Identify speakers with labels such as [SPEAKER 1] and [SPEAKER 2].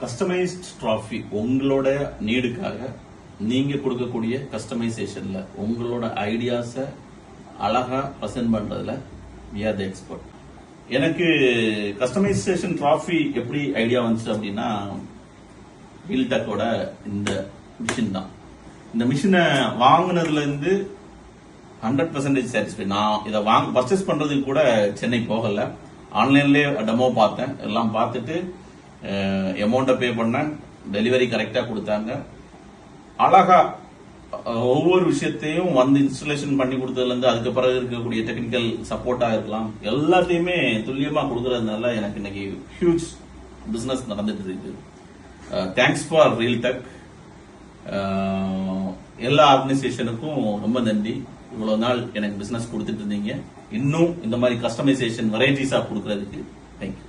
[SPEAKER 1] Customised trophy உங்களோட நீடுக்காக நீங்க கொடுக்கக்கூடிய கஸ்டமைசேஷன்ல உங்களோட ஐடியாஸ அழகா பிரசன்ட் பண்றதுல we are the expert. எனக்கு கஸ்டமைசேஷன் டிராஃபி எப்படி ஐடியா வந்துச்சு அப்படின்னா வீல்டெக்கோட இந்த மிஷின் தான். இந்த மிஷினை வாங்கினதுல இருந்து 100% சாட்டிஸ்ஃபை. நான் இதை பர்ச்சேஸ் பண்றதுக்கு கூட சென்னை போகல, ஆன்லைன்லயே டெமோ பார்த்தேன். எல்லாம் பார்த்துட்டு அமௌண்ட்டை பே பண்ணேன். டெலிவரி கரெக்டா கொடுத்தாங்க. அழகா ஒவ்வொரு விஷயத்தையும் வந்து இன்ஸ்டாலேஷன் பண்ணி கொடுத்ததுல இருந்து அதுக்கு பிறகு இருக்கக்கூடிய டெக்னிக்கல் சப்போர்ட்டா இருக்கலாம், எல்லாத்தையுமே துல்லியமா கொடுக்கறதுனால எனக்கு இன்னைக்கு ஹியூஜ் பிசினஸ் நடந்துட்டு இருக்கு. Thanks for Realtech. எல்லா ஆர்கனைசேஷனுக்கும் ரொம்ப நன்றி. இவ்வளவு நாள் எனக்கு பிசினஸ் கொடுத்துட்டு இருந்தீங்க. இன்னும் இந்த மாதிரி கஸ்டமைசேஷன் வெரைட்டிஸா கொடுக்கறதுக்கு தேங்க்யூ.